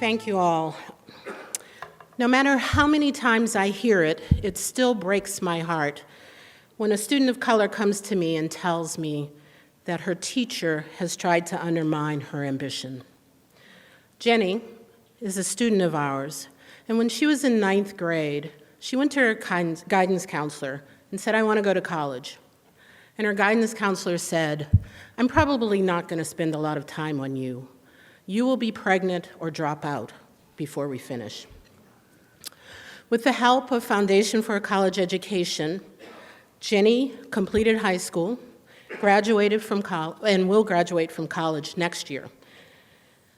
Thank you all. No matter how many times I hear it, it still breaks my heart when a student of color comes to me and tells me that her teacher has tried to undermine her ambition. Jenny is a student of ours, and when she was in 9th grade, she went to her guidance counselor and said, "I want to go to college." And her guidance counselor said, "I'm probably not going to spend a lot of time on you. You will be pregnant or drop out before we finish." With the help of Foundation for a College Education, Jenny completed high school, graduated from college, and will graduate from college next year.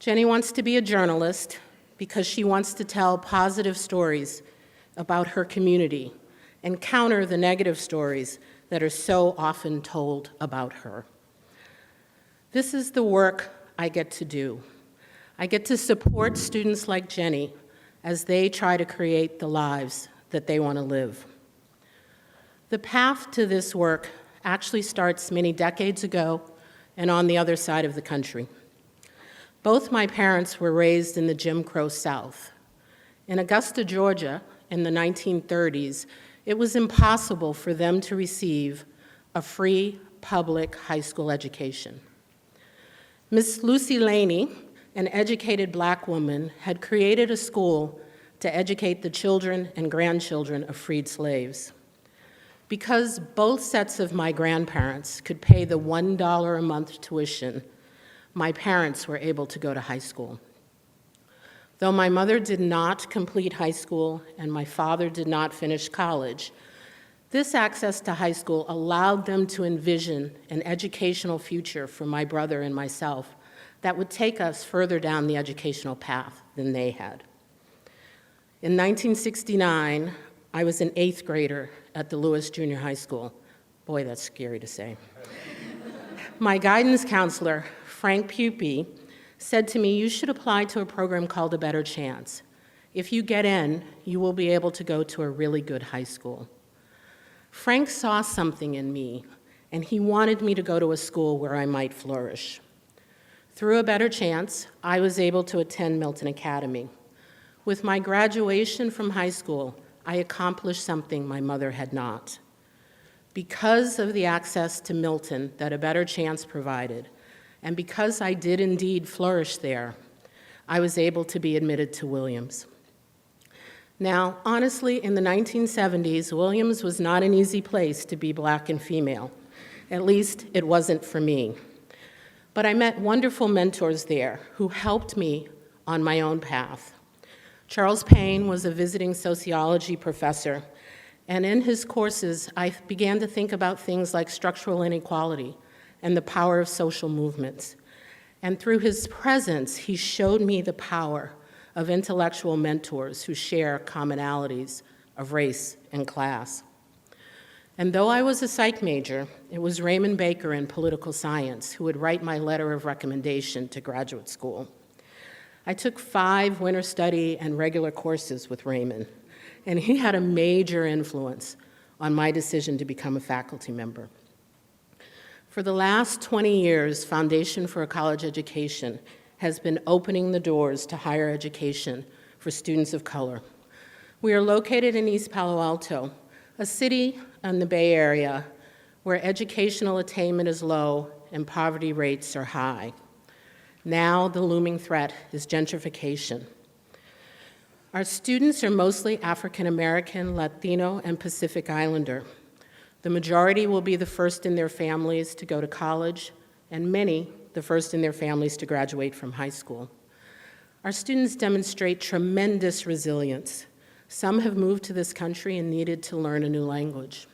Jenny wants to be a journalist because she wants to tell positive stories about her community and counter the negative stories that are so often told about her. This is the work I get to do. I get to support students like Jenny as they try to create the lives that they want to live. The path to this work actually starts many decades ago and on the other side of the country. Both my parents were raised in the Jim Crow South. In Augusta, Georgia, in the 1930s, it was impossible for them to receive a free public high school education. Miss Lucy Laney, an educated black woman, had created a school to educate the children and grandchildren of freed slaves. Because both sets of my grandparents could pay the $1 a month tuition, my parents were able to go to high school. Though my mother did not complete high school and my father did not finish college, this access to high school allowed them to envision an educational future for my brother and myself that would take us further down the educational path than they had. In 1969, I was an 8th grader at the Lewis Junior High School. Boy, that's scary to say. My guidance counselor, Frank Pupi, said to me, "You should apply to a program called A Better Chance. If you get in, you will be able to go to a really good high school." Frank saw something in me, and he wanted me to go to a school where I might flourish. Through A Better Chance, I was able to attend Milton Academy. With my graduation from high school, I accomplished something my mother had not. Because of the access to Milton that A Better Chance provided, and because I did indeed flourish there, I was able to be admitted to Williams. Now, honestly, in the 1970s, Williams was not an easy place to be black and female. At least, it wasn't for me. But I met wonderful mentors there who helped me on my own path. Charles Payne was a visiting sociology professor, and in his courses, I began to think about things like structural inequality and the power of social movements. And through his presence, he showed me the power of intellectual mentors who share commonalities of race and class. And though I was a psych major, it was Raymond Baker in political science who would write my letter of recommendation to graduate school. I took 5 winter study and regular courses with Raymond, and he had a major influence on my decision to become a faculty member. For the last 20 years, Foundation for a College Education has been opening the doors to higher education for students of color. We are located in East Palo Alto, a city in the Bay Area where educational attainment is low and poverty rates are high. Now the looming threat is gentrification. Our students are mostly African American, Latino, and Pacific Islander. The majority will be the first in their families to go to college, and many the first in their families to graduate from high school. Our students demonstrate tremendous resilience. Some have moved to this country and needed to learn a new language.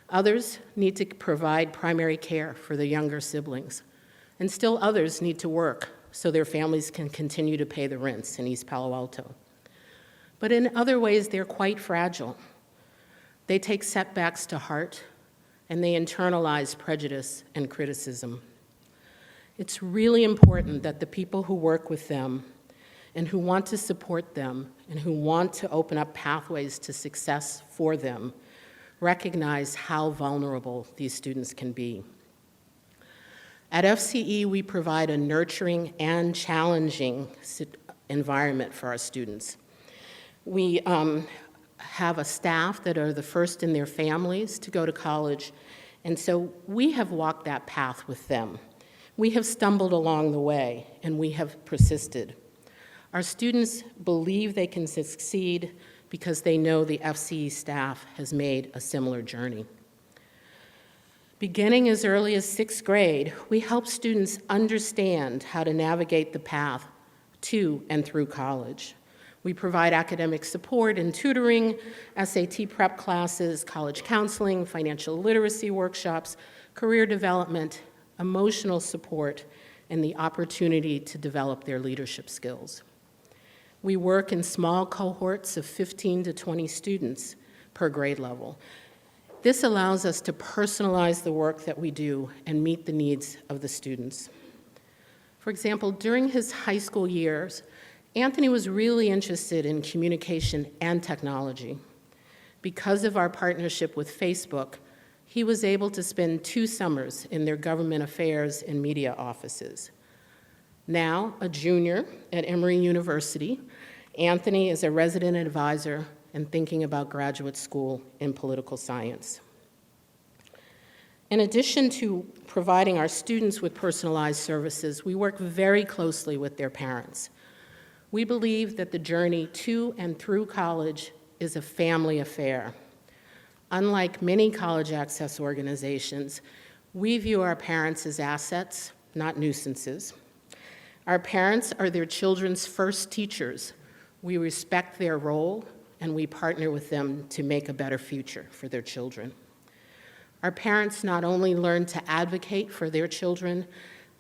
Others need to provide primary care for their younger siblings. And still others need to work so their families can continue to pay the rents in East Palo Alto. But in other ways, they're quite fragile. They take setbacks to heart, and they internalize prejudice and criticism. It's really important that the people who work with them and who want to support them and who want to open up pathways to success for them recognize how vulnerable these students can be. At FCE, we provide a nurturing and challenging environment for our students. We have a staff that are the first in their families to go to college, and so we have walked that path with them. We have stumbled along the way, and we have persisted. Our students believe they can succeed because they know the FCE staff has made a similar journey. Beginning as early as 6th grade, we help students understand how to navigate the path to and through college. We provide academic support and tutoring, SAT prep classes, college counseling, financial literacy workshops, career development, emotional support, and the opportunity to develop their leadership skills. We work in small cohorts of 15 to 20 students per grade level. This allows us to personalize the work that we do and meet the needs of the students. For example, during his high school years, Anthony was really interested in communication and technology. Because of our partnership with Facebook, he was able to spend 2 summers in their government affairs and media offices. Now a junior at Emory University, Anthony is a resident advisor and thinking about graduate school in political science. In addition to providing our students with personalized services, we work very closely with their parents. We believe that the journey to and through college is a family affair. Unlike many college access organizations, we view our parents as assets, not nuisances. Our parents are their children's first teachers. We respect their role, and we partner with them to make a better future for their children. Our parents not only learn to advocate for their children,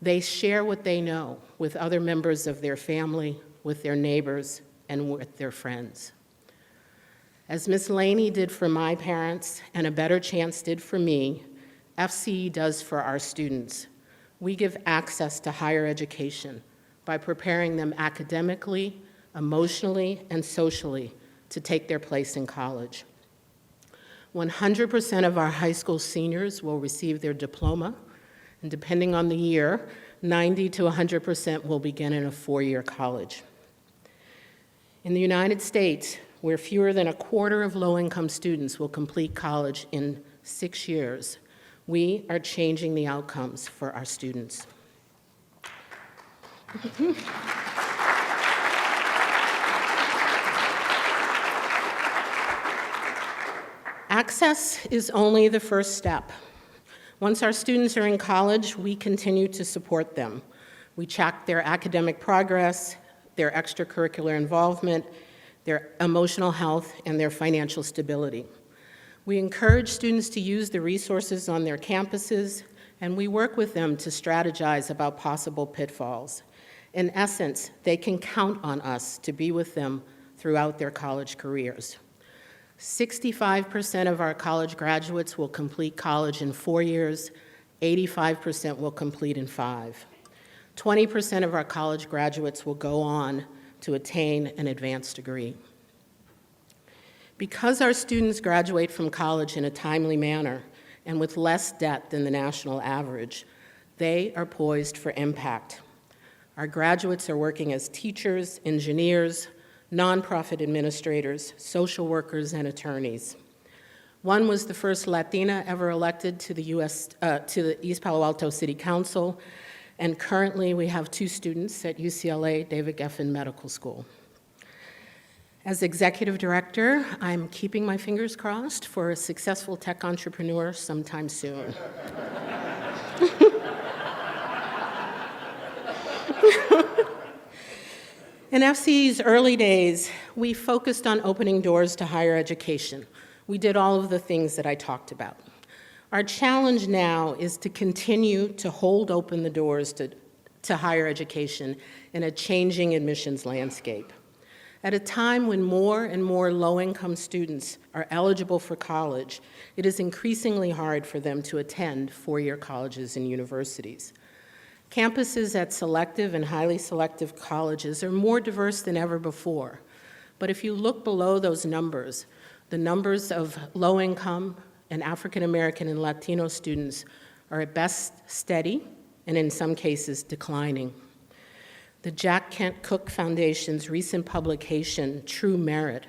they share what they know with other members of their family, with their neighbors, and with their friends. As Ms. Laney did for my parents, and A Better Chance did for me, FCE does for our students. We give access to higher education by preparing them academically, emotionally, and socially to take their place in college. 100% of our high school seniors will receive their diploma, and depending on the year, 90 to 100% will begin in a 4-year college. In the United States, where fewer than a quarter of low-income students will complete college in 6 years, we are changing the outcomes for our students. Access is only the first step. Once our students are in college, we continue to support them. We track their academic progress, their extracurricular involvement, their emotional health, and their financial stability. We encourage students to use the resources on their campuses, and we work with them to strategize about possible pitfalls. In essence, they can count on us to be with them throughout their college careers. 65% of our college graduates will complete college in 4 years, 85% will complete in 5. 20% of our college graduates will go on to attain an advanced degree. Because our students graduate from college in a timely manner and with less debt than the national average, they are poised for impact. Our graduates are working as teachers, engineers, nonprofit administrators, social workers, and attorneys. One was the first Latina ever elected to the East Palo Alto City Council, and currently we have 2 students at UCLA David Geffen Medical School. As executive director, I'm keeping my fingers crossed for a successful tech entrepreneur sometime soon. In FCE's early days, we focused on opening doors to higher education. We did all of the things that I talked about. Our challenge now is to continue to hold open the doors to higher education in a changing admissions landscape. At a time when more and more low-income students are eligible for college, it is increasingly hard for them to attend 4-year colleges and universities. Campuses at selective and highly selective colleges are more diverse than ever before. But if you look below those numbers, the numbers of low-income and African American and Latino students are at best steady and in some cases declining. The Jack Kent Cooke Foundation's recent publication, True Merit,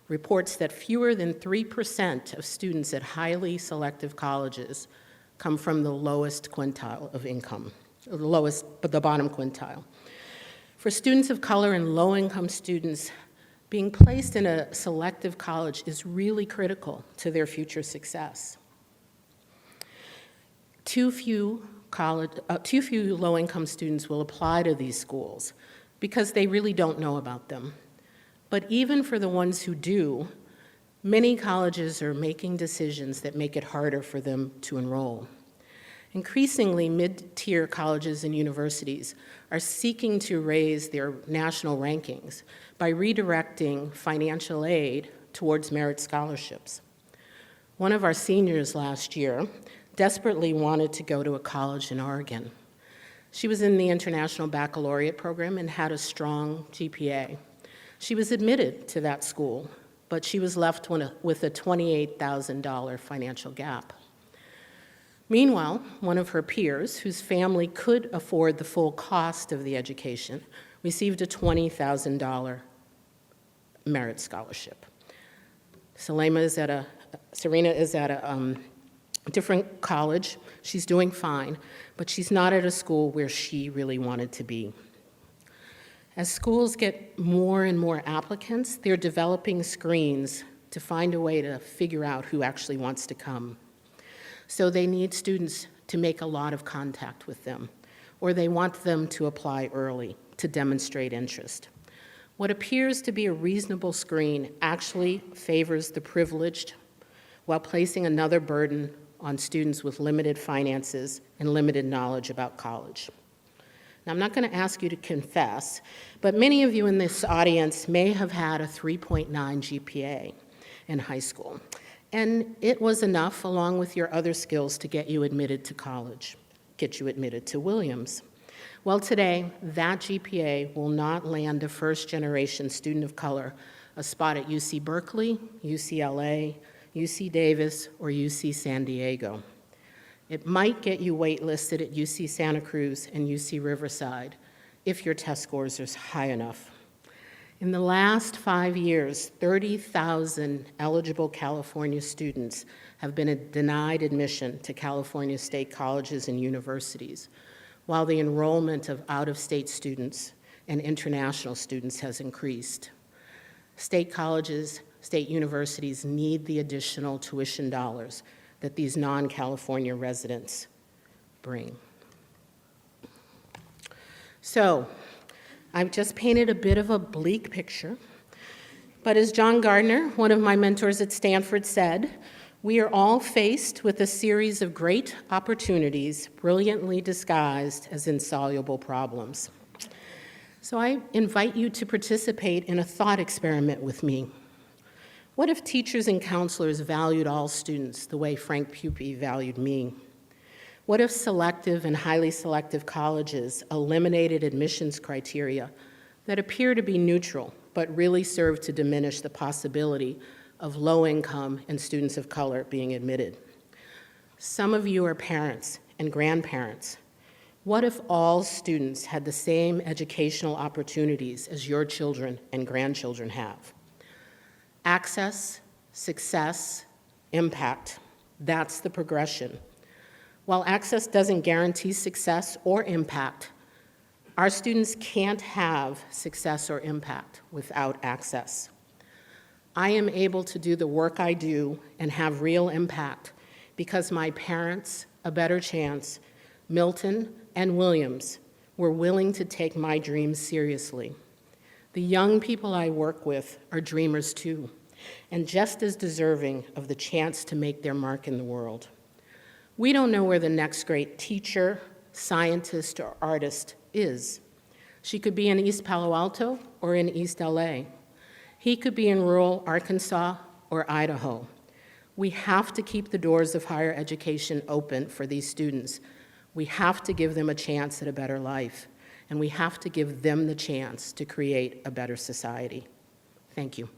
reports that fewer than 3% of students at highly selective colleges come from the lowest quintile of income, or the bottom quintile. For students of color and low-income students, being placed in a selective college is really critical to their future success. Too few low-income students will apply to these schools because they really don't know about them. But even for the ones who do, many colleges are making decisions that make it harder for them to enroll. Increasingly, mid-tier colleges and universities are seeking to raise their national rankings by redirecting financial aid towards merit scholarships. One of our seniors last year desperately wanted to go to a college in Oregon. She was in the International Baccalaureate program and had a strong GPA. She was admitted to that school, but she was left with a $28,000 financial gap. Meanwhile, one of her peers, whose family could afford the full cost of the education, received a $20,000 merit scholarship. Serena is at a different college. She's doing fine, but she's not at a school where she really wanted to be. As schools get more and more applicants, they're developing screens to find a way to figure out who actually wants to come. So they need students to make a lot of contact with them, or they want them to apply early to demonstrate interest. What appears to be a reasonable screen actually favors the privileged while placing another burden on students with limited finances and limited knowledge about college. Now, I'm not going to ask you to confess, but many of you in this audience may have had a 3.9 GPA in high school, and it was enough, along with your other skills, to get you admitted to college, get you admitted to Williams. Well, today, that GPA will not land a first-generation student of color a spot at UC Berkeley, UCLA, UC Davis, or UC San Diego. It might get you waitlisted at UC Santa Cruz and UC Riverside if your test scores are high enough. In the last 5 years, 30,000 eligible California students have been denied admission to California state colleges and universities, while the enrollment of out-of-state students and international students has increased. State colleges, state universities need the additional tuition dollars that these non-California residents bring. So, I've just painted a bit of a bleak picture, but as John Gardner, one of my mentors at Stanford, said, we are all faced with a series of great opportunities brilliantly disguised as insoluble problems. So I invite you to participate in a thought experiment with me. What if teachers and counselors valued all students the way Frank Pupi valued me? What if selective and highly selective colleges eliminated admissions criteria that appear to be neutral but really serve to diminish the possibility of low-income and students of color being admitted? Some of you are parents and grandparents. What if all students had the same educational opportunities as your children and grandchildren have? Access, success, impact, that's the progression. While access doesn't guarantee success or impact, our students can't have success or impact without access. I am able to do the work I do and have real impact because my parents, A Better Chance, Milton, and Williams were willing to take my dreams seriously. The young people I work with are dreamers too, and just as deserving of the chance to make their mark in the world. We don't know where the next great teacher, scientist, or artist is. She could be in East Palo Alto or in East LA. He could be in rural Arkansas or Idaho. We have to keep the doors of higher education open for these students. We have to give them a chance at a better life, and we have to give them the chance to create a better society. Thank you.